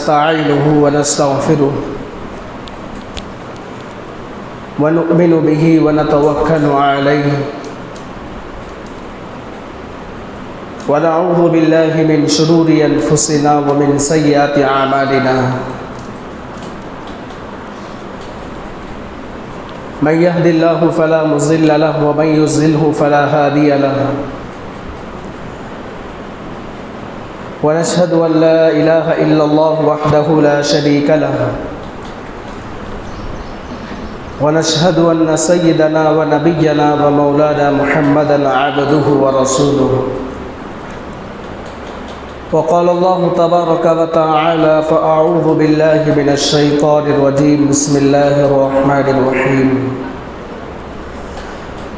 नस्तईनुहु व नस्तगफिरुह व नुअमिनु बिही व नतवक्कलु अलैहि व नऊज़ु बिल्लाहि मिन शुरूरि अनफुसिना व मिन सय्यिआति अमालिना मन यहदिल्लाहु फला मुज़िल्ल लहु व मन युज़्लिल्हु फला हादिय लहु व नशहदु अन ला इलाहा इल्लल्लाहु वहदहु ला शरीका लहु व नशहदु अन्न सय्यिदना व नबिय्यना व मौलाना मुहम्मदन अब्दुहु व रसूलुहु व क़ाल अल्लाहु तबारक व तआला फ़अऊज़ु बिल्लाहि मिनश शैतानिर रजीम बिस्मिल्लाहिर रहमानिर रहीम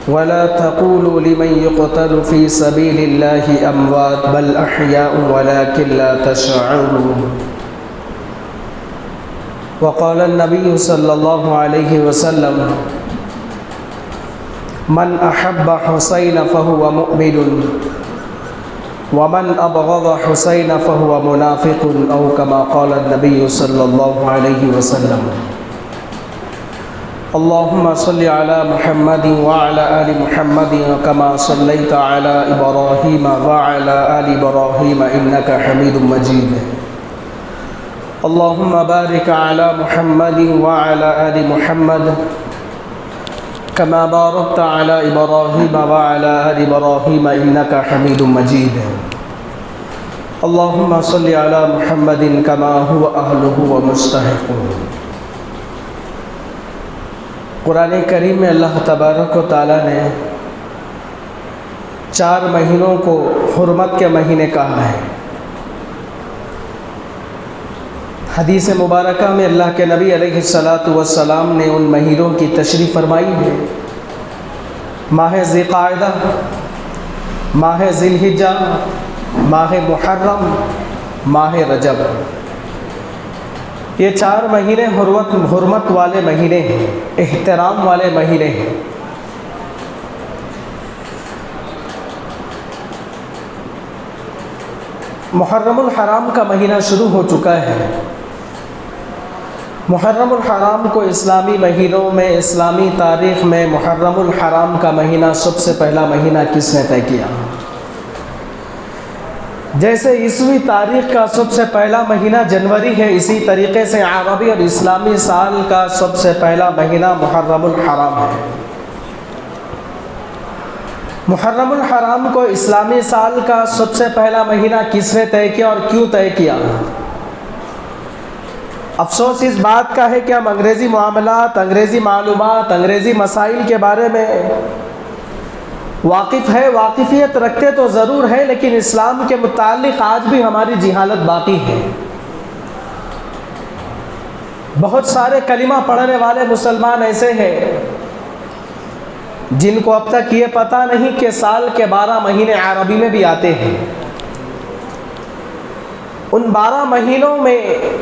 वला तक़ूलू लिमन युक़तलु फ़ी सबीलिल्लाहि अमवात बल अहयाउ वलाकिन ला तशअऊरून वक़ाल अन्नबी सल्लल्लाहु अलैहि वसल्लम मन अहब्ब हुसैन फ़हुव मुअमिनुन वमन अबग़ज़ हुसैन फ़हुव मुनाफ़िक़ुन औ कमा क़ाल अन्नबी सल्लल्लाहु अलैहि वसल्लम अल्लाहुम्मा सल्लि अला मुहम्मदिन व अला आलि मुहम्मदिन कमा सल्लैता अला इब्राहीम व अला आलि इब्राहीम इन्नका हमीदुम मजीद अल्लाहुम्मा बारिक अला मुहम्मदिन व अला आलि मुहम्मद कमा बारकता अला इब्राहीम व अला आलि इब्राहीम इन्नका हमीदुम मजीद अल्लाहुम्मा सल्लि अला मुहम्मदिन कमा हुवा अहलुहु व मुस्तहिक़ुहु। कुरान करीम में अल्लाह तबारक व तआला ने 4 महीनों को हुर्मत के महीने कहा है। हदीस मुबारका में अल्लाह के नबी अलैहिस्सलातु वस्सलाम ने उन महीनों की तशरीफ़ फरमाई है। माह ज़िलक़ाइदा, माह ज़िलहिज्जा, माह मुहर्रम, माह रजब, ये 4 महीने हुर्मत वाले महीने हैं, एहतराम वाले महीने हैं। मुहर्रमुल हराम का महीना शुरू हो चुका है। मुहर्रमुल हराम को इस्लामी महीनों में, इस्लामी तारीख़ में मुहर्रमुल हराम का महीना सबसे पहला महीना किसने तय किया? जैसे ईस्वी तारीख़ का सबसे पहला महीना जनवरी है, इसी तरीक़े से अरबी और इस्लामी साल का सबसे पहला महीना मुहर्रमुल हराम है। मुहर्रमुल हराम को इस्लामी साल का सबसे पहला महीना किसने तय किया और क्यों तय किया? अफसोस इस बात का है कि हम अंग्रेज़ी मामलात, अंग्रेज़ी मालूमात, अंग्रेज़ी मसाइल के बारे में वाकिफ़ियत रखते तो ज़रूर है, लेकिन इस्लाम के मुताल्लिक़ आज भी हमारी जिहालत बाकी है। बहुत सारे कलिमा पढ़ने वाले मुसलमान ऐसे हैं जिनको अब तक ये पता नहीं कि साल के 12 महीने अरबी में भी आते हैं। उन 12 महीनों में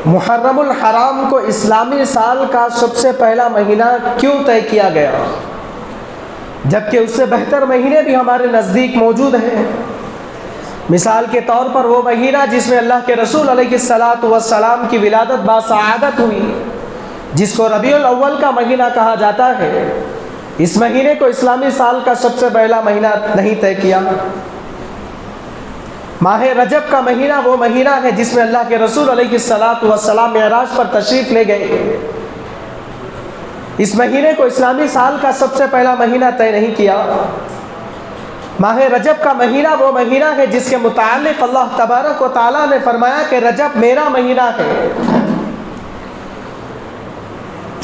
मुहर्रमुल हराम को इस्लामी साल का सबसे पहला महीना क्यों तय किया गया, जबकि उससे बेहतर महीने भी हमारे नज़दीक मौजूद हैं। मिसाल के तौर पर वो महीना जिसमें अल्लाह के रसूल अलैहिस्सलातु वस्सलाम की विलादत बासआदत हुई, जिसको रबीउल अव्वल का महीना कहा जाता है, इस महीने को इस्लामी साल का सबसे पहला महीना नहीं तय किया। माह रजब का महीना वो महीना है जिसमें अल्लाह के रसूल अलैहिस्सलातु वस्सलाम मेराज पर तशरीफ़ ले गए, इस महीने को इस्लामी साल का सबसे पहला महीना तय नहीं किया। माह रजब का महीना वो महीना है जिसके मुताल्लिक़ अल्लाह तबारक व तआला ने फरमाया कि रजब मेरा महीना है।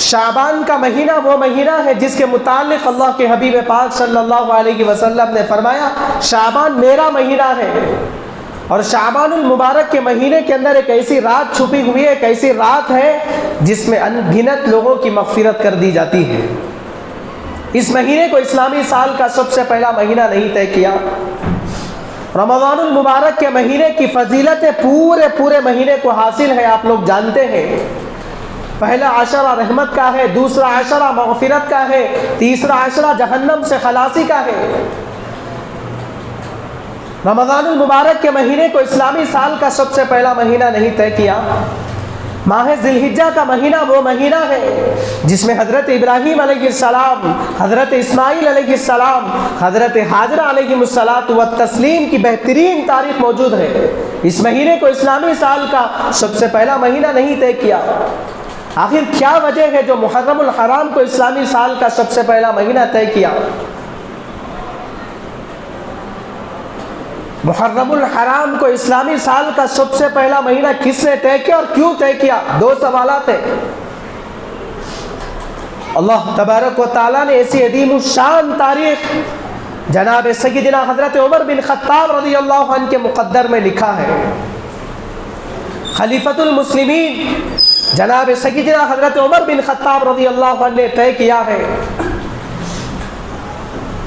शाबान का महीना वो महीना है जिसके मुताल्लिक़ अल्लाह के हबीब पाक सल्लल्लाहु अलैहि वसल्लम ने फरमाया शाबान मेरा महीना है। और शाबानुल मुबारक के महीने के अंदर एक ऐसी रात छुपी हुई है, एक ऐसी रात है जिसमें अनगिनत लोगों की मग़फ़िरत कर दी जाती है। इस महीने को इस्लामी साल का सबसे पहला महीना नहीं तय किया। रमज़ानुल मुबारक के महीने की फ़जीलतें पूरे महीने को हासिल है, आप लोग जानते हैं। पहला अशरा रहमत का है, दूसरा अशरा मग़फ़िरत का है, तीसरा अशरा जहन्नम से खलासी का है। रमज़ानुल मुबारक के महीने को इस्लामी साल का सबसे पहला महीना नहीं तय किया। माह जिलहिज्जा का महीना वो महीना है जिसमें हज़रत इब्राहीम अलैहिस्सलाम, हज़रत इस्माईल अलैहिस्सलाम, हज़रत हाजरा अलैहिमुस्सलातु व तस्लीम की बेहतरीन तारीख मौजूद है। इस महीने को इस्लामी साल का सबसे पहला महीना नहीं तय किया। आखिर क्या वजह है जो मुहर्रमुल हराम को इस्लामी साल का सबसे पहला महीना तय किया? मुहर्रमुल हराम को इस्लामी साल का सबसे पहला महीना किसने तय किया और क्यों तय किया? दो सवालात है। अल्लाह तबारक व तआला ने ऐसी अदीम शान तारीख जनाब सय्यदना हज़रत उमर बिन खत्ताब रज़ियल्लाहु अन्हु के मुक़द्दर में लिखा है। खलीफतुल मुस्लिमीन जनाब सय्यदना हज़रत उमर बिन खत्ताब रज़ियल्लाहु अन्हु ने तय किया है।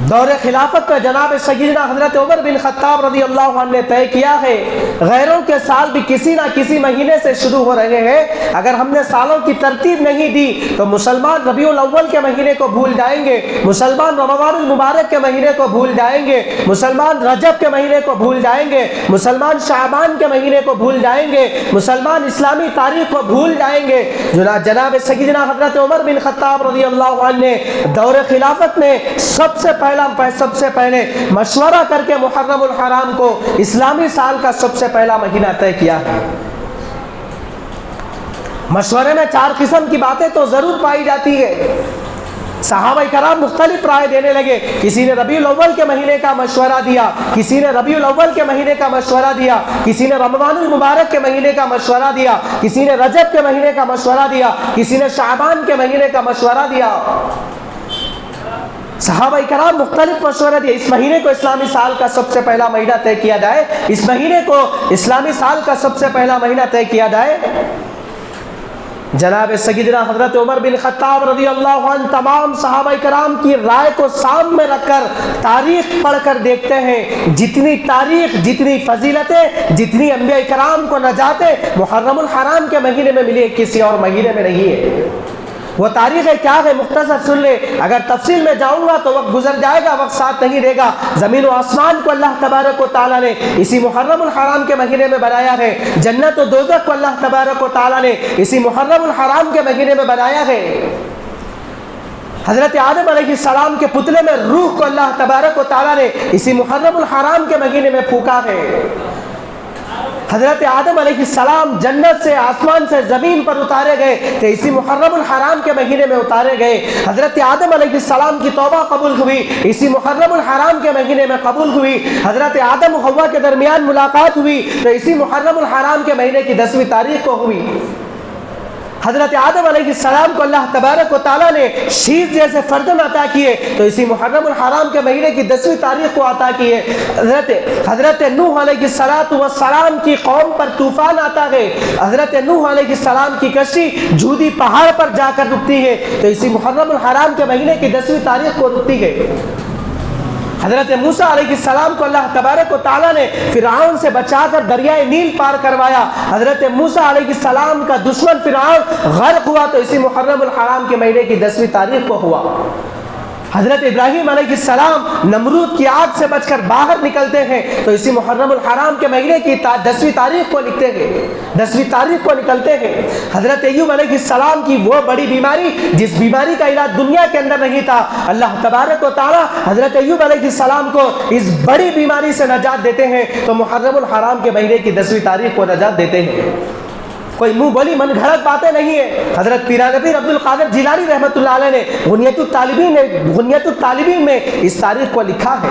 दौरे खिलाफत में जनाब सय्यदना हज़रत उमर बिन खत्ताब रज़ियल्लाहु अन्हु ने तय किया है, गैरों के साल भी किसी ना किसी महीने से शुरू हो रहे हैं। अगर हमने सालों की तरतीब नहीं दी तो मुसलमान रबीउल अव्वल के महीने को भूल जाएंगे, मुसलमान रमज़ानुल मुबारक के महीने को भूल जाएंगे, मुसलमान रजब के महीने को भूल जाएंगे, मुसलमान शाबान के महीने को भूल जाएंगे, मुसलमान इस्लामी तारीख को भूल जाएंगे। जनाब सय्यदना हज़रत उमर बिन खत्ताब रज़ियल्लाहु अन्हु ने दौरे खिलाफत में सबसे पहले मशवरा करके मुहर्रमुल हराम को इस्लामी साल का सबसे पहला महीना तय किया है। मशवरे में चार किस्म की बातें तो जरूर पाई जाती है। सहाबा कराम मुख्तलिफ राय देने लगे। किसी ने रबीउल अव्वल के महीने का मशवरा दिया, किसी ने रबीउल अव्वल के महीने का मशवरा दिया, किसी ने रमज़ानुल मुबारक के महीने का मशवरा दिया, किसी ने रजब के महीने का मशवरा दिया, किसी ने शाबान के महीने का मशवरा दिया। सहाबा कराम मुख्तलिफ मशवरा दिए। इस महीने को इस्लामी साल का सबसे पहला महीना तय किया जाए, इस महीने को इस्लामी साल का सबसे पहला महीना तय किया जाए। जनाब सय्यदना हज़रत उमर बिन खत्ताब रज़ियल्लाहु अन्हु तमाम सहाबा कराम की राय को सामने रखकर तारीख पढ़कर देखते हैं, जितनी तारीख, जितनी फजीलतें, जितनी अंबिया कराम को नजातें मुहर्रमुल हराम के महीने में मिली, किसी और महीने में नहीं है। वो तारीख है क्या है, मुख्तसर सुन ले। अगर तफसील में जाऊंगा तो वक्त गुजर जाएगा, वक्त साथ नहीं देगा। ज़मीन व आसमान को अल्लाह तबारक व तआला ने इसी मुहर्रमुल हराम के महीने में बनाया है। जन्नत व दोज़ख को अल्लाह तबारक व तआला ने इसी मुहर्रमुल हराम के महीने में बनाया है। हज़रत आदम अलैहिस्सलाम के पुतले में रूह को अल्लाह तबारक व तआला ने इसी मुहर्रमुल हराम के महीने में फूका है। हज़रत आदम अलैहिस्सलाम जन्नत से, आसमान से ज़मीन पर उतारे गए तो इसी मुहर्रमुल हराम के महीने में उतारे गए। हज़रत आदम अलैहिस्सलाम की तौबा कबूल हुई, इसी मुहर्रमुल हराम के महीने में कबूल हुई। हज़रत आदम और हव्वा के दरमियान मुलाकात हुई तो इसी मुहर्रमुल हराम के महीने की 10वीं तारीख को हुई। हज़रत आदम अलैहिस्सलाम को अल्लाह तबारक व तआला ने शीश जैसे फर्जंद अता किए तो इसी मुहर्रमुल हराम के महीने की 10वीं तारीख को अता किए। हज़रत नूह अलैहिस्सलातु व सलाम की कौम पर तूफान आता है, हज़रत नूह अलैहिस्सलाम की कश्ती जूदी पहाड़ पर जाकर रुकती है तो इसी मुहर्रमुल हराम के महीने की 10वीं तारीख को रुकती है। हज़रत मूसा अलैहिस्सलाम को अल्लाह तबारक व तआला ने फिरऔन से बचाकर दरियाए नील पार करवाया। हज़रत मूसा अलैहिस्सलाम का दुश्मन फिरऔन गर्क हुआ तो इसी मुहर्रमुल हराम के महीने की 10वीं तारीख को हुआ। हज़रत इब्राहीम अलैहिस्सलाम नमरूद की आग से बचकर बाहर निकलते हैं तो इसी मुहर्रमुल हराम के महीने की 10वीं तारीख को लिखते हैं, 10वीं तारीख को निकलते हैं। हज़रत अय्यूब अलैहिस्सलाम की वो बड़ी बीमारी जिस बीमारी का इलाज दुनिया के अंदर नहीं था, अल्लाह तबारक व तआला हज़रत अय्यूब अलैहिस्सलाम को इस बड़ी बीमारी से नजात देते हैं तो मुहर्रमुल हराम के महीने की 10वीं तारीख को नजात देते हैं। कोई मुंह बोली मन घड़त बातें नहीं है। हज़रत पीरानबीर अब्दुल कादिर जिलानी रहमतुल्लाह अलैह ने गुनियतुत तालिबीन में इस तारीख को लिखा है।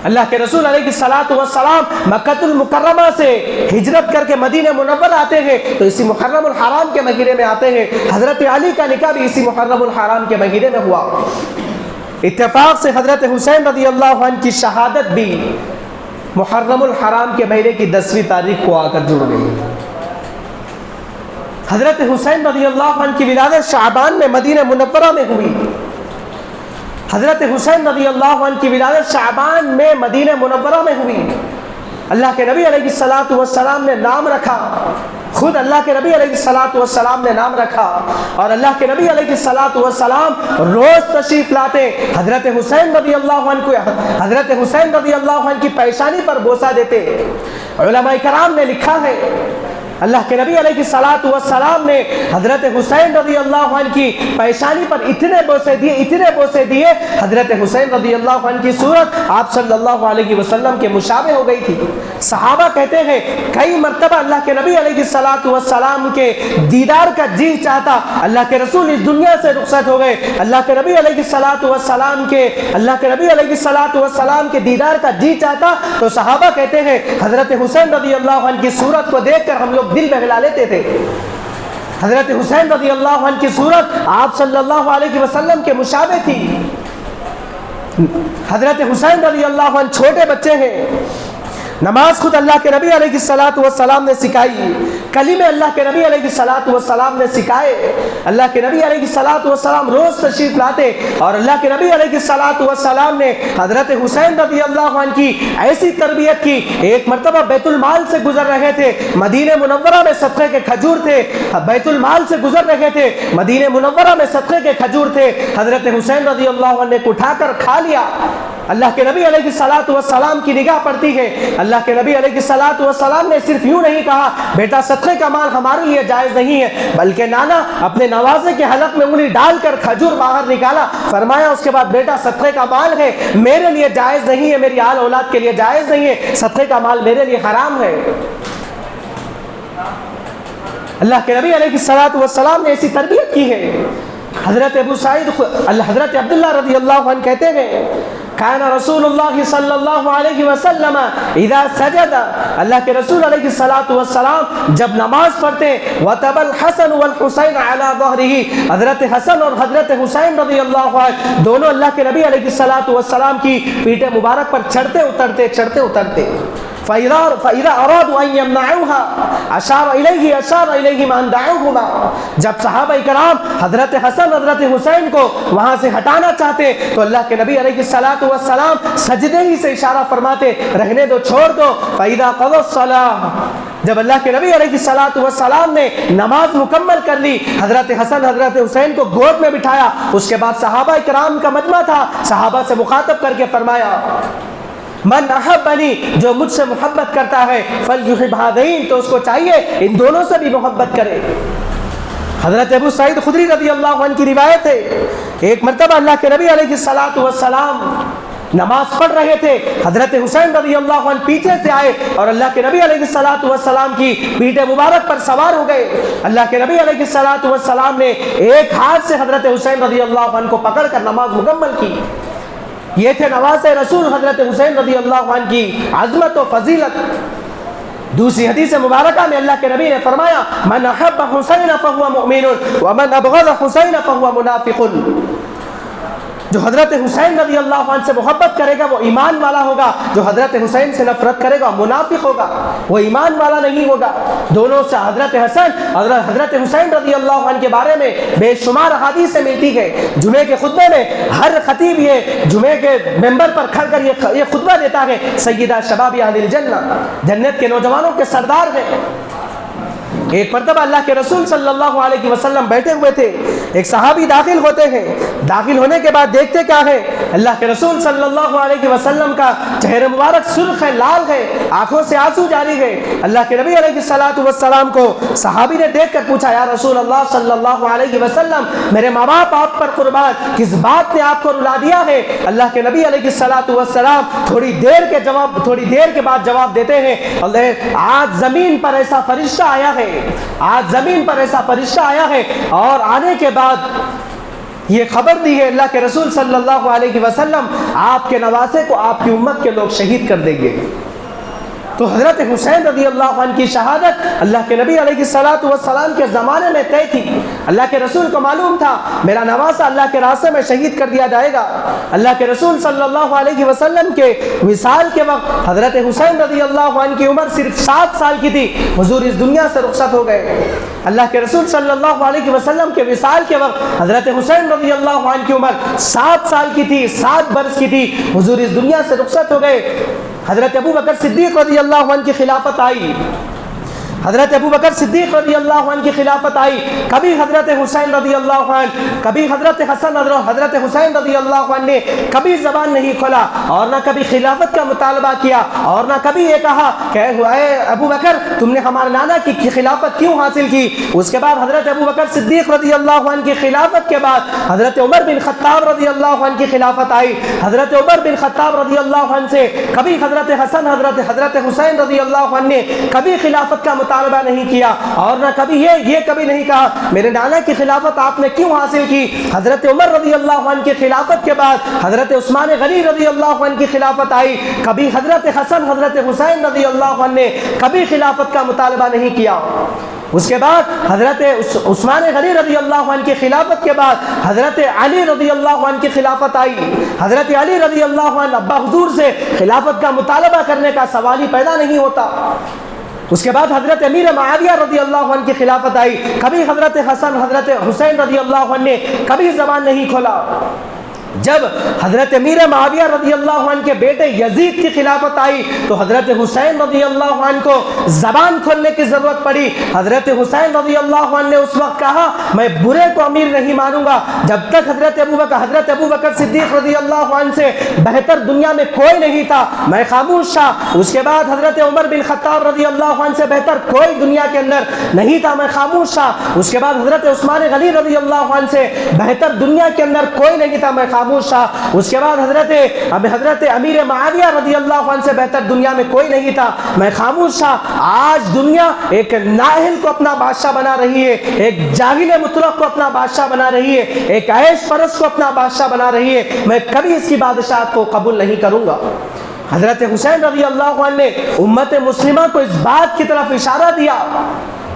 अल्लाह के रसूल अलैहिस्सलातु वस्सलाम मक्कतुल मुकर्रमा से हिजरत करके मदीने मुनव्वर आते हैं तो इसी मुहर्रमुल हराम के महीने में आते हैं। हज़रत अली का निकाह भी इसी मुहर्रमुल हराम के महीने में हुआ। इत्तेफाक से हज़रत हुसैन रज़ियल्लाहु अन्हु की शहादत भी मुहर्रमुल हराम के महीने की 10वीं तारीख को आकर जुड़ गई। हज़रत हुसैन रज़ियल्लाहु अन्हु की विलादत शाबान में मदीने मुनव्वरा में हुई। हज़रत हुसैन रज़ियल्लाहु अन्हु की विलादत शाबान में मदीने मुनव्वरा में हुई। अल्लाह के नबी अलैहिस्सलातु वस्सलाम ने नाम रखा, खुद अल्लाह के नबी अलैहिस्सलातु वस्सलाम ने नाम रखा और अल्लाह के नबी अलैहिस्सलातु वस्सलाम रोज़ तशरीफ़ लाते हज़रत हुसैन रज़ियल्लाहु अन्हु को, हज़रत हुसैन रज़ियल्लाहु अन्हु की पेशानी पर बोसा देते। उलमा कराम ने लिखा है अल्लाह के नबी अलैहिस्सलातु वस्सलाम ने हज़रत हुसैन रज़ी अल्लाह अन्हु की पेशानी पर इतने बोसे दिए हज़रत हुसैन रज़ी अल्लाह अन्हु की सूरत आप सल्लल्लाहु अलैहि वसल्लम के मुशाबे हो गई थी। सहाबा कहते हैं कई मरतबा अल्लाह के नबी अलैहिस्सलातु वस्सलाम के दीदार का जी चाहता, अल्लाह के रसूल इस दुनिया से रुखसत हो गए, अल्लाह के नबी अलैहिस्सलातु वस्सलाम के दीदार का जी चाहता, तो सहाबा कहते हैं हज़रत हुसैन रज़ी अल्लाह अन्हु की सूरत को देखकर हम लोग दिल बहला लेते थे। हज़रत हुसैन रज़ी अल्लाह अन्हु की सूरत आप सल्लल्लाहु अलैहि वसल्लम के मुशाबे थी। हज़रत हुसैन रज़ी अल्लाह अन्हु छोटे बच्चे हैं, नमाज खुद अल्लाह के नबी अलैहिस्सलातु वस्सलाम ने सिखाई, कलीमे अल्लाह के नबी अलैहिस्सलातु वस्सलाम ने सिखाए। अल्लाह के नबी अलैहिस्सलातु वस्सलाम रोज़ तशरीफ़ लाते और अल्लाह के नबी अलैहिस्सलातु वस्सलाम ने हज़रत हुसैन रज़ी अल्लाह अन्हु की ऐसी तरबियत की। एक मरतबा बैतुल माल से गुजर रहे थे, मदीने मुनव्वरा में सदक़े के खजूर थे, बैतुल माल से गुजर रहे थे, मदीने मुनव्वरा में सदक़े के खजूर थे, हज़रत हुसैन रज़ी अल्लाह अन्हु ने उठाकर खा लिया। अल्लाह के नबी अलैहिस्सलातु वस्सलाम की निगाह पड़ती है, अल्लाह के नबी अलैहिस्सलातु वस्सलाम ने सिर्फ यूं नहीं कहा बेटा सदक़े का माल हमारे लिए जायज़ नहीं है, बल्कि नाना अपने नवाजे के हलक में उंगली डालकर खजूर बाहर निकाला, फरमाया उसके बाद बेटा सदक़े का माल है मेरे लिए जायज़ नहीं है, मेरी आल औलाद के लिए जायज़ नहीं है, सदक़े का माल मेरे लिए हराम है। अल्लाह के नबी अलैहिस्सलातु वस्सलाम ने ऐसी तरबियत की है। हज़रत अबू सईद हज़रत अब्दुल्लाह रज़ी अल्लाह अन्हु कहते हैं काना रसूलुल्लाह सल्लल्लाहु अलैहि वसल्लम इज़ा सजदा, अल्लाह के रसूल अलैहिस्सलातु वस्सलाम जब नमाज पढ़ते वतबल हसन वल हुसैन अला ज़हरिही, हज़रत हसन और हज़रत हुसैन रज़ी अल्लाह अन्हु दोनों अल्लाह के नबी अलैहिस्सलातु वस्सलाम की पीठे मुबारक पर चढ़ते उतरते। फ़इज़ा अरादू अन यमनऊहा अशार इलैहि मान दअऊहुमा, जब सहाबा इकराम हज़रत हसन हज़रत हुसैन को वहाँ से हटाना चाहते तो अल्लाह के नबी अलैहिस्सलातु वस्सलाम सजदे ही से इशारा फरमाते रहने दो, छोड़ दो। फ़इज़ा क़ज़अस्सलाह, जब अल्लाह के नबी अलैहिस्सलातु वस्सलाम ने नमाज मुकम्मल कर ली, हज़रत हसन हज़रत हुसैन को गोद में बिठाया, उसके बाद सहाबा इकराम का मजमा था, सहाबा से मुखातब करके फरमाया मन अहब्बनी, जो मुझसे मोहब्बत करता है फलयुहिब हाज़ैन, तो उसको चाहिए इन दोनों से भी मोहब्बत करे। हज़रत अबू सईद खुदरी रज़ी अल्लाह अन्हु की रिवायत है, एक मरतबा अल्लाह के नबी अलैहिस्सलातु वस्सलाम नमाज पढ़ रहे थे, हज़रत हुसैन रज़ी अल्लाह अन्हु पीछे से आए और अल्लाह के नबी अलैहिस्सलातु वस्सलाम की पीठे मुबारक पर सवार हो गए। अल्लाह के नबी अलैहिस्सलातु वस्सलाम ने एक हाथ से हज़रत हुसैन रज़ी अल्लाह अन्हु को पकड़कर नमाज मुकम्मल की। ये थे नवाज़े रसूल हज़रत हुसैन रज़ी अल्लाह अन्हु की अज़मत और फजीलत। दूसरी हदीस मुबारका में अल्लाह के नबी ने फरमाया मन अहब्ब हुसैन फहुव मुमिनुन व मन अबग़ज़ हुसैन फहुव मुनाफ़िक़ुन, जो हज़रत हुसैन रज़ी अल्लाह अन्हु से मोहब्बत करेगा वो ईमान वाला होगा, जो हज़रत हुसैन से नफरत करेगा मुनाफिक होगा, वो ईमान वाला नहीं होगा। दोनों से हज़रत हसन हज़रत हुसैन रज़ी अल्लाह अन्हु के बारे में बेशुमार हदीसें मिलती है। जुमे के खुतबे में हर खतीब ये जुमे के मेंबर पर खड़ कर ये खुतबा देता है सय्यदा शबाबी अहलिल जन्नह, जन्नत के नौजवानों के सरदार है। एक मरतबा अल्लाह के रसूल सल्लल्लाहु अलैहि वसल्लम बैठे हुए थे, एक सहाबी दाखिल होते हैं, दाखिल होने के बाद देखते क्या है, अल्लाह के रसूल सल्लल्लाहु अलैहि वसल्लम का चेहरा मुबारक सुर्ख है, लाल है, आंखों से आंसू जारी है। अल्लाह के नबी अलैहिस्सलातु वस्सलाम को सहाबी ने देखकर पूछा या रसूल अल्लाह सल्लल्लाहु अलैहि वसल्लम, मेरे माँ बाप आप पर कुर्बान, किस बात ने आपको रुला दिया है? अल्लाह के नबी अलैहिस्सलातु वस्सलाम थोड़ी देर के बाद जवाब देते हैं आज जमीन पर ऐसा फरिश्ता आया है, आज जमीन पर ऐसा फरिश्ता आया है और आने के बाद ये खबर दी है अल्लाह के रसूल सल्लल्लाहु अलैहि वसल्लम आपके नवासे को आपकी उम्मत के लोग शहीद कर देंगे। तो हज़रत हुसैन रज़ी अल्लाह अन्हु की शहादत अल्लाह के नबी अलैहिस्सलातु वस्सलाम के ज़माने में तय थी। अल्लाह के रसूल को मालूम था मेरा नवासा अल्लाह के रास्ते में शहीद कर दिया जाएगा। अल्लाह के रसूल सल्लल्लाहु अलैहि वसल्लम के विसाल के वक्त हज़रत हुसैन रज़ी अल्लाह अन्हु की उम्र सिर्फ 7 साल की थी, हुजूर इस दुनिया से रुखसत हो गए। अल्लाह के रसूल सल्लल्लाहु अलैहि वसल्लम के विसाल के वक्त हज़रत हुसैन रज़ी अल्लाह अन्हु की उम्र 7 साल की थी, 7 बरस की थी, हुजूर इस दुनिया से रुखसत हो गए। हज़रत अबू बकर सिद्दीक़ रज़ी अल्लाह अन्हु की खिलाफत आई। हज़रत अबू बकर सिद्दीक़ रज़ी अल्लाह अन्हु की खिलाफत आई, कभी हज़रत हुसैन रज़ी अल्लाह अन्हु, कभी हज़रत हसन और हज़रत हुसैन रज़ी अल्लाह अन्हु ने कभी ज़बान नहीं खोला और ना कभी खिलाफत का मुतालबा किया और ना कभी ये कहा कि अबू बकर तुमने हमारे नाना की खिलाफत क्यों हासिल की। उसके बाद हज़रत अबू बकर सिद्दीक़ रज़ी अल्लाह अन्हु की खिलाफत के बाद हज़रत उमर बिन ख़त्ताब रज़ी अल्लाह अन्हु की खिलाफत आई। हज़रत उमर बिन ख़त्ताब रज़ी अल्लाह अन्हु से कभी हज़रत हसन हज़रत हुसैन रज़ी अल्लाह अन्हु ने कभी खिलाफत का मुतालबा नहीं किया और ना कभी ये कभी नहीं कहा मेरे नाना की खिलाफत आपने क्यों हासिल की। हज़रत उमर रज़ी अल्लाह अन्हु की खिलाफत के बाद हज़रत उस्मान गनी रज़ी अल्लाह अन्हु की खिलाफत आई, कभी हज़रत हसन हज़रत हुसैन रज़ी अल्लाह अन्हु ने कभी खिलाफत का मुतालबा नहीं किया। उसके बाद हज़रत उस्मान गनी रज़ी अल्लाह अन्हु की खिलाफत के बाद हज़रत अली रज़ी अल्लाह अन्हु की खिलाफत आई। हज़रत अली रज़ी अल्लाह अन्हु अब्बा हुज़ूर से खिलाफत का मुतालबा करने का सवाल ही पैदा नहीं होता। उसके बाद हज़रत अमीर मुआविया रज़ी अल्लाह अन्हु की खिलाफत आई, कभी हज़रत हसन हज़रत हुसैन रज़ी अल्लाह अन्हु ने कभी ज़बान नहीं खोला। जब हज़रत अमीर मुआविया रज़ी अल्लाह अन्हु के बेटे यजीद की खिलाफत आई तो हज़रत हुसैन रज़ी अल्लाह अन्हु को ज़बान खोलने की ज़रूरत पड़ी। हज़रत हुसैन रज़ी अल्लाह अन्हु ने उस वक्त कहा मैं बुरे को अमीर नहीं मानूंगा जब तक हज़रत अबू बकर सिद्दीक़ रज़ी अल्लाह अन्हु से बेहतर दुनिया में कोई नहीं था, मैं खामोश था। उसके बाद हज़रत उमर बिन ख़त्ताब रज़ी अल्लाह अन्हु से बेहतर कोई दुनिया के अंदर नहीं था, मैं खामोश था। उसके बाद हज़रत उस्मान गनी रज़ी अल्लाह अन्हु से बेहतर दुनिया के अंदर कोई नहीं था, मैं खामोश था। उसके बाद हज़रत अमीर मुआविया रज़ी अल्लाह अन्हु से बेहतर दुनिया में कोई नहीं था, मैं खामोश था। आज दुनिया एक नाहिल को अपना बादशाह बना रही है, एक जाहिल मुतलक को अपना बादशाह बना रही है, एक ऐश परस्त को अपना बादशाह बना रही है। मैं कभी इसकी बादशाहत को कबूल नहीं करूंगा। हज़रत हुसैन रज़ी अल्लाह अन्हु ने उम्मत मुस्लिमा को इस बात की तरफ इशारा दिया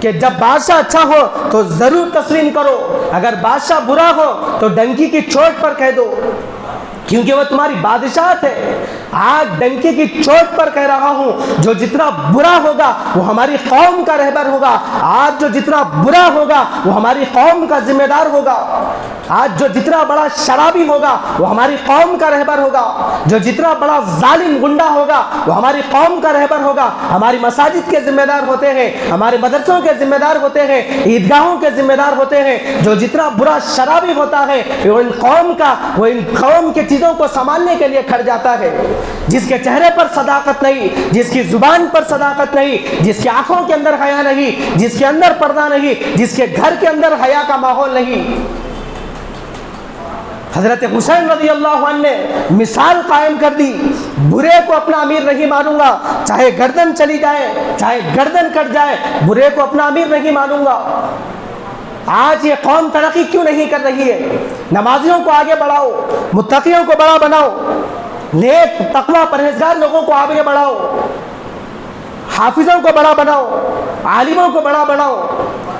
कि जब बादशाह अच्छा हो तो ज़रूर तस्लीम करो, अगर बादशाह बुरा हो तो डंकी की चोट पर कह दो, क्योंकि वह तुम्हारी बादशाहत है। आज डंकी की चोट पर कह रहा हूं, जो जितना बुरा होगा वो हमारी कौम का रहबर होगा। आज जो जितना बुरा होगा वो हमारी कौम का जिम्मेदार होगा। आज जो जितना बड़ा शराबी होगा वो हमारी कौम का रहबर होगा। जो जितना बड़ा जालिम गुंडा होगा वो हमारी कौम का रहबर होगा। हमारी मसाजिद के जिम्मेदार होते हैं, हमारे मदरसों के जिम्मेदार होते हैं, ईदगाहों के जिम्मेदार होते हैं। जो जितना बुरा शराबी होता है वो इन कौम के चीज़ों को संभालने के लिए खड़ जाता है। जिसके चेहरे पर सदाकत नहीं, जिसकी जुबान पर सदाकत नहीं, जिसकी आंखों के अंदर हया नहीं, जिसके अंदर पर्दा नहीं, जिसके घर के अंदर हया का माहौल नहीं। हज़रत हुसैन रज़ी अल्लाह अन्हु ने मिसाल कायम कर दी, बुरे को अपना अमीर नहीं मानूंगा, चाहे गर्दन चली जाए, चाहे गर्दन कट जाए, बुरे को अपना अमीर नहीं मानूंगा। आज ये कौम तरक्की क्यों नहीं कर रही है? नमाजियों को आगे बढ़ाओ, मुत्तकियों को बड़ा बनाओ, नेक तकवा परहेजगार लोगों को आगे बढ़ाओ, हाफिजों को बड़ा बनाओ, आलिमों को बड़ा बनाओ,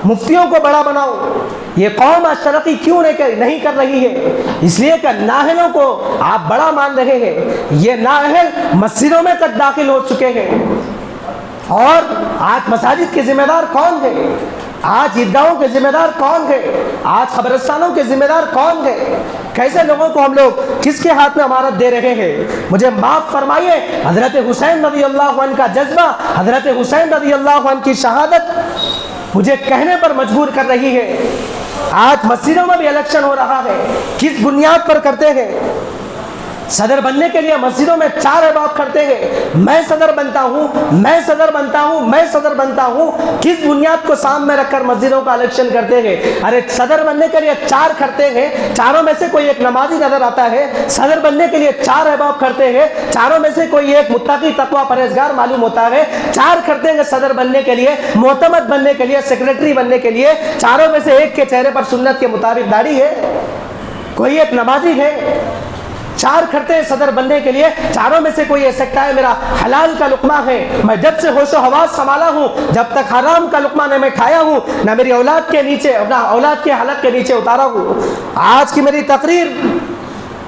मुफ्तियों को बड़ा बनाओ। ये कौम आज तरक्की क्यों नहीं कर रही है? इसलिए कि नाअहलों को आप बड़ा मान रहे हैं। ये नाअहल मस्जिदों में तक दाखिल हो चुके हैं। और आज मसाजिद के जिम्मेदार कौन है? आज ईदगाहों के जिम्मेदार कौन है? आज खबरस्तानों के जिम्मेदार कौन है? कैसे लोगों को हम लोग किसके हाथ में अमानत दे रहे हैं? मुझे माफ़ फरमाइए, हज़रत हुसैन रज़ी अल्लाह अन्हु का जज्बा, हज़रत हुसैन रज़ी अल्लाह अन्हु की शहादत मुझे कहने पर मजबूर कर रही है। आज मस्जिदों में भी इलेक्शन हो रहा है, किस बुनियाद पर करते हैं? सदर बनने के लिए मस्जिदों में 4 अहबाब करते हैं, मैं सदर बनता हूँ, मैं सदर बनता हूँ, मैं सदर बनता हूँ। किस बुनियाद को सामने रखकर मस्जिदों का इलेक्शन करते हैं? अरे सदर बनने के लिए 4 करते हैं, चारों में से कोई एक नमाजी नजर आता है। सदर बनने के लिए 4 अहबाब करते हैं, चारों में से कोई एक मुत्तकी तकवा परहेजगार मालूम होता है। 4 करते हैं सदर बनने के लिए, मोतमद बनने के लिए, सेक्रेटरी बनने के लिए। चारों में से एक के चेहरे पर सुन्नत के मुताबिक दाढ़ी है, कोई एक नमाजी है। 4 करते हैं सदर बनने के लिए, चारों में से कोई ये सकता है मेरा हलाल का लुकमा है, मैं जब से होशो हवास संभाला हूँ, जब तक हराम का लुकमा न मैं खाया हूँ, न मेरी औलाद के नीचे, अपना औलाद के हलक के नीचे उतारा हूँ। आज की मेरी तकरीर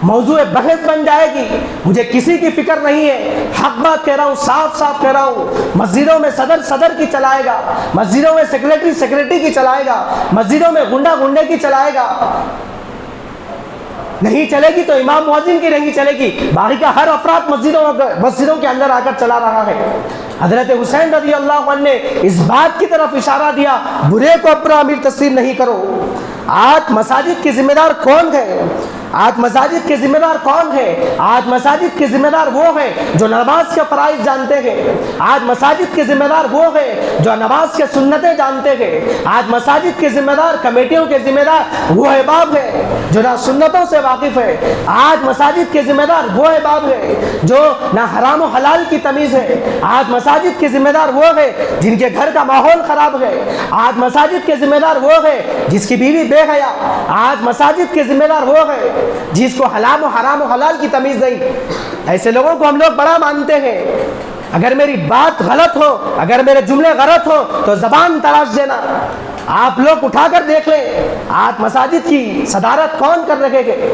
मौजूए बहस बन जाएगी, मुझे किसी की फिक्र नहीं है। हक बात कह रहा हूँ, साफ साफ कह रहा हूँ। मस्जिदों में सदर की चलाएगा, मस्जिदों में सेक्रेटरी की चलाएगा, मस्जिदों में गुंडे की चलाएगा। नहीं चलेगी तो इमाम मुअज्जिन की नहीं चलेगी, बाकी का हर अफराद मस्जिदों के अंदर आकर चला रहा है। हजरत हुसैन रज़ी अल्लाह अन्हु ने इस बात की तरफ इशारा दिया, बुरे को अपना अमीर तस्लीम नहीं करो। आज मसाजिद के जिम्मेदार कौन है? आज मसाजिद के जिम्मेदार कौन है? आज मसाजिद के जिम्मेदार वो हैं जो नमाज के फराइज जानते हैं। आज मसाजिद के जिम्मेदार वो हैं जो नमाज के सुन्नतें जानते हैं। आज मसाजिद के जिम्मेदार, कमेटियों के जिम्मेदार वो अहबाब है जो ना सुन्नतों से वाकिफ है। आज मसाजिद के जिम्मेदार वो अहबाब है जो ना हराम और हलाल की तमीज़ है। आज मसाजिद के जिम्मेदार वो है जिनके घर का माहौल ख़राब है। आज मसाजिद के जिम्मेदार वो है जिसकी बीवी बेहया। आज मसाजिद के जिम्मेदार वो है जिसको हलाल और हराम और हलाल की तमीज़ नहीं। ऐसे लोगों को हम लोग बड़ा मानते हैं। अगर मेरी बात गलत हो, अगर मेरे जुमले गलत हो तो ज़बान तराश देना। आप लोग उठाकर देख लें, आज मसाजिद की सदारत कौन कर रहे हैं?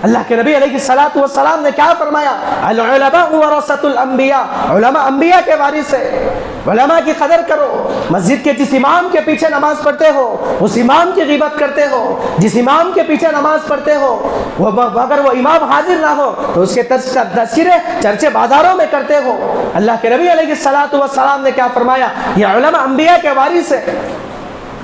अल्लाह के नबी अलैहिस्सलातु वस्सलाम ने क्या फरमाया? अल उलमा वरसतुल अंबिया, उलमा अंबिया के वारिस है। उलमा की कदर करो। मस्जिद के जिस इमाम के पीछे नमाज पढ़ते हो, उस इमाम की गिबत करते हो। जिस इमाम के पीछे नमाज पढ़ते हो, वो अगर वो इमाम हाजिर ना हो तो उसके तस्करे चर्चे बाजारों में करते हो। अल्लाह के नबी अलैहिस्सलातु वस्सलाम ने क्या फरमाया? ये उलमा अंबिया के वारिस है।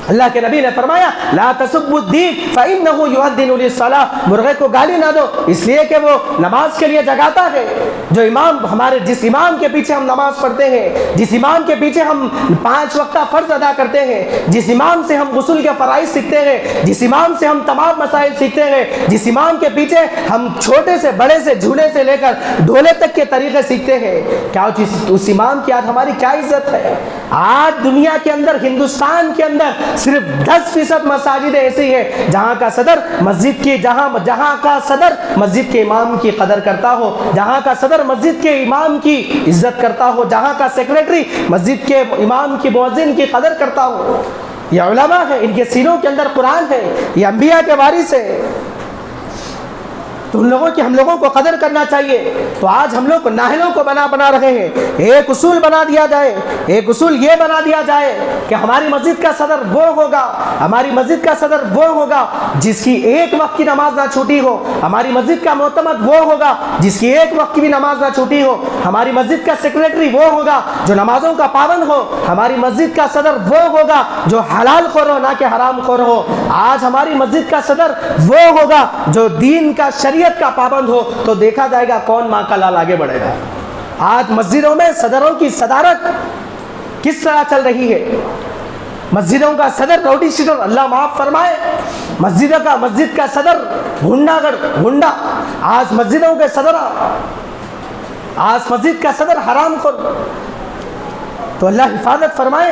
अल्लाह के नबी ने फरमाया, ला तसुब्बुद्दीन फ़इन्नहु युअद्दिनु लिस्सलाह, मुर्गे को गाली ना दो इसलिए कि वो नमाज के लिए जगाता है। जो इमाम, हमारे जिस इमाम के पीछे हम नमाज पढ़ते हैं, जिस इमाम के पीछे हम 5 वक्ता फ़र्ज अदा करते हैं, जिस इमाम से हम गुस्ल के फ़राइज़ सीखते हैं, जिस इमाम से हम तमाम मसाइल सीखते हैं, जिस इमाम के पीछे हम छोटे से बड़े से झूले से लेकर ढोले तक के तरीक़े सीखते हैं, क्या उस इमाम की आज हमारी क्या इज्जत है? आज दुनिया के अंदर, हिंदुस्तान के अंदर सिर्फ 10% मसाजिद ऐसी है जहाँ का सदर मस्जिद की जहाँ का सदर मस्जिद के इमाम की कदर करता हो, जहाँ का सदर मस्जिद के इमाम की इज्जत करता हो, जहाँ का सेक्रेटरी मस्जिद के इमाम की मुअज्जिन की कदर करता हो। ये उलमा है, इनके सीनों के अंदर कुरान है, ये अंबिया के वारिस है। तो उन लोगों की हम लोगों को कदर करना चाहिए। तो आज हम लोग नाहिलों को बना रहे हैं। एक उसूल बना दिया जाए, एक उसूल ये बना दिया जाए कि हमारी मस्जिद का सदर वो होगा, हमारी मस्जिद का सदर वो होगा जिसकी एक वक्त की नमाज ना छूटी हो। हमारी मस्जिद का मोतमद वो होगा जिसकी एक वक्त की भी नमाज ना छूटी हो। हमारी मस्जिद का सेक्रेटरी वो होगा जो नमाजों का पाबंद हो। हमारी मस्जिद का सदर वो होगा जो हलाल खोर हो, ना कि हराम खोर हो। आज हमारी मस्जिद का सदर वो होगा जो दीन का, शरीयत का पाबंद हो। तो देखा जाएगा कौन माँ का लाल आगे बढ़ेगा। आज मस्जिदों में सदरों की सदारत किस तरह चल रही है? मस्जिदों का सदर रौडी शीटर, अल्लाह माफ फरमाए। मस्जिद का सदर गुंडा। आज मस्जिदों के सदर, आज मस्जिद का सदर हराम खोर। तो अल्लाह हिफाजत फरमाए।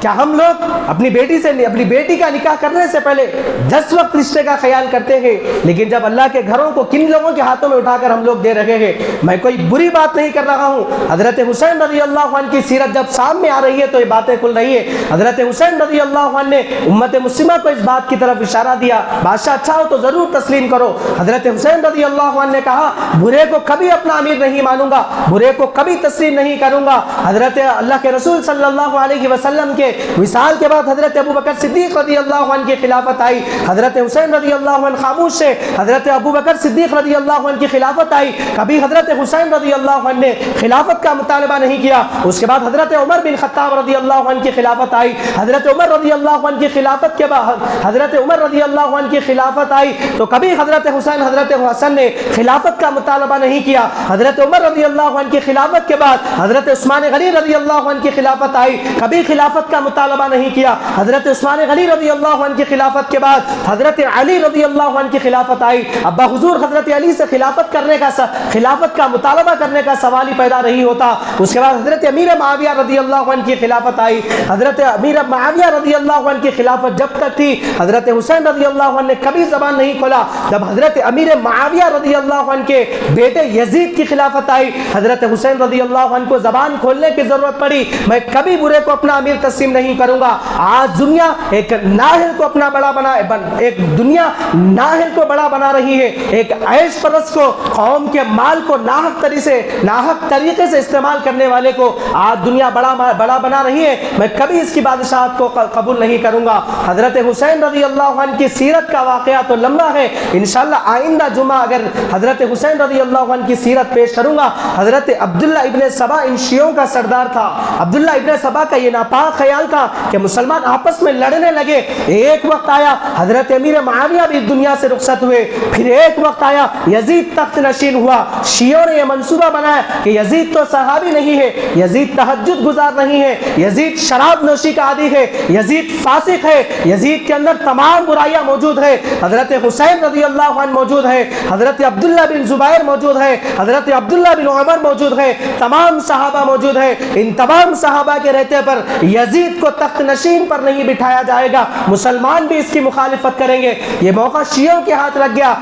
क्या हम लोग अपनी बेटी का निकाह करने से पहले 10 वक्त रिश्ते का ख्याल करते हैं, लेकिन जब अल्लाह के घरों को किन लोगों के हाथों में उठाकर हम लोग दे रहे हैं? मैं कोई बुरी बात नहीं कर रहा हूँ। हजरत हुसैन रज़ी अल्लाह अन्हु की सीरत जब सामने आ रही है तो ये बातें खुल रही है। हजरत हुसैन रज़ी अल्लाह अन्हु ने उम्मत मुस्लिमा को इस बात की तरफ इशारा दिया, बादशाह अच्छा हो तो ज़रूर तस्लीम करो। हजरत हुसैन रज़ी अल्लाह अन्हु ने कहा, बुरे को कभी अपना अमीर नहीं मानूंगा, बुरे को कभी तस्लीम नहीं करूंगा। हजरत अल्लाह के रसूल सल्लल्लाहु अलैहि वसल्लम के विसाल के बाद हजरत अबू बकर सिद्दीक रज़ी अल्लाह अन्हु की खिलाफत आई। हजरत हुसैन रज़ी अल्लाह अन्हु खामोश से हजरत अबू बकर सिद्दीक रज़ी अल्लाह अन्हु की खिलाफत आई। कभी हजरत हुसैन रज़ी अल्लाह अन्हु ने खिलाफत का मुतालबा नहीं किया। उसके बाद हजरत उमर बिन खत्ताब रज़ी अल्लाह अन्हु की खिलाफत आई। हजरत उमर रज़ी अल्लाह अन्हु की खिलाफत के बाद हजरत उमर रज़ी अल्लाह अन्हु की खिलाफत आई तो कभी हजरत हुसैन, हजरत हसन ने खिलाफत का मुतालबा नहीं किया। हजरत उमर रज़ी अल्लाह अन्हु की खिलाफत के बाद हजरत उस्मान गनी रज़ी अल्लाह अन्हु की खिलाफत आई, कभी खिलाफत का मुतालबा नहीं किया। हजरत उस्मान गनी रज़ी अल्लाह अन्हु की खिलाफत के बाद हजरत अली रज़ी अल्लाह अन्हु की खिलाफत आई। अब्बा हुजूर हजरत अली से खिलाफत का मुतालबा करने का सवाल ही पैदा नहीं होता। उसके बाद हजरत अमीर मुआविया रज़ी अल्लाह अन्हु की खिलाफत आई। हजरत अमीर मुआविया रज़ी अल्लाह अन्हु की खिलाफत जब तक थी, हजरत हुसैन रज़ी अल्लाह अन्हु ने कभी ज़बान नहीं खोला। जब हजरत अमीर मुआविया रज़ी अल्लाह अन्हु के बेटे यजीद की खिलाफत आई, हजरत हुसैन रज़ी अल्लाह अन्हु को ज़बान खोलने की ज़रूरत पड़ी। मैं कभी बुरे को अपना अमीर तस्लीम नहीं करूंगा। आज दुनिया एक नाहिल को अपना बड़ा बना एक दुनिया नाहिल को बड़ा बना रही है, एक ऐश परस्त को, कौम के माल को नाहक तरीके से इस्तेमाल करने वाले को आज दुनिया बड़ा बना रही है। मैं कभी इसकी बादशाहत को कबूल नहीं करूंगा। हजरत हुसैन रज़ी अल्लाह अन्हु की सीरत का वाक़या तो लंबा है, इंशाअल्लाह आइंदा जुमा अगर हजरत हुसैन रज़ी अल्लाह अन्हु की सीरत पेश करूंगा। हजरत अब्दुल्ला इब्ने सबा इन शियों का सरदार था। अब्दुल्ला इब्ने सबा का ये नापाक ख्याल था कि मुसलमान आपस में लड़ने लगे। एक वक्त आया हजरत अमीर मुआविया भी दुनिया से रुखसत हुए, फिर एक वक्त आया यजीद तख्त नशीन हुआ। शियों ने यह मंसूबा बनाया कि यजीद तो सहाबी नहीं है, यजीद तहज्जुद गुजार नहीं है, यजीद शराब नोशी का आदी है, यजीद फासिक है, यजीद के अंदर तमाम बुराइयां मौजूद है। हजरत हुसैन रज़ी अल्लाह अन्हु मौजूद है, हजरत अब्दुल्ला बिन जुबैर मौजूद है, हजरत अब्दुल्ला बिन उमर मौजूद है, तमाम सहाबा मौजूद है। इन तमाम सहाबा के रहते पर यजीद को तख्त नशीन पर नहीं बिठाया जाएगा, मुसलमान भी इसकी मुखालिफत करेंगे। ये मौका शियों के हाथ लग गया।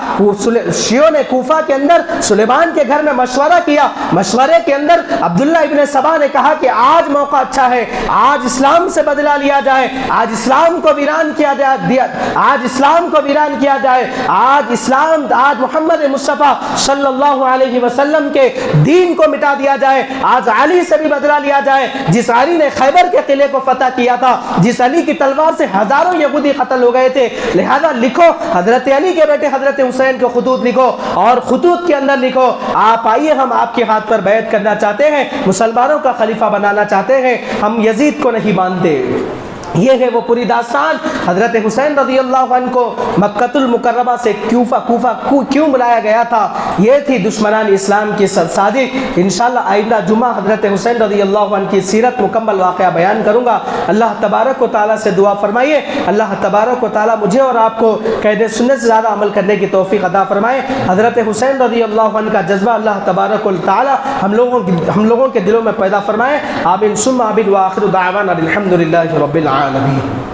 शियों ने कूफा के अंदर सुलेमान के घर में मशवरा किया। मशवरे के अंदर अब्दुल्ला इब्ने सबा ने कहा कि आज मौका अच्छा है, आज इस्लाम से बदला लिया जाए, आज इस्लाम को वीरान किया जाए, आज इस्लाम को वीरान किया जाए, आज मोहम्मद मुस्तफ़ा सल्लल्लाहु अलैहि वसल्लम के दीन को मिटा दिया जाए, आज अली से भी बदला लिया जाए, जिस अली ने खैबर के किले को फतह किया था, जिस अली की तलवार से हजारों यहूदी कत्ल हो गए थे। लिहाजा लिखो, हजरत अली के बेटे हजरत हुसैन को खुतूत लिखो और खुतूत के अंदर लिखो, आप आइए, हम आपके हाथ पर बैत करना चाहते हैं, मुसलमानों का खलीफा बनाना चाहते हैं, हम यजीद को नहीं मानते। ये है वो पूरी दास्तान। हजरत हुसैन रज़ी अल्लाह अन्हु को मक्कतुल मुकर्रमा से कूफा क्यों बुलाया गया था, ये थी दुश्मनान इस्लाम की साजिश। इंशाअल्लाह आइंदा जुमा हजरत हुसैन रज़ी अल्लाह अन्हु की सीरत मुकम्मल वाक़या बयान करूँगा। अल्लाह तबारक व तआला से दुआ फरमाइए, अल्लाह तबारक व तआला मुझे और आपको क़ैद सुन्नत से ज़्यादा अमल करने की तौफ़ीक़ अता फरमाए। हजरत हुसैन रज़ी अल्लाह अन्हु का जज्बा अल्लाह तबारक व तआला हम लोगों के दिलों में पैदा फरमाए। आमीन सुम्मा आमीन व आखिरु दाअवाना अनिल हम्दुलिल्लाहि रब्बिल आलमीन।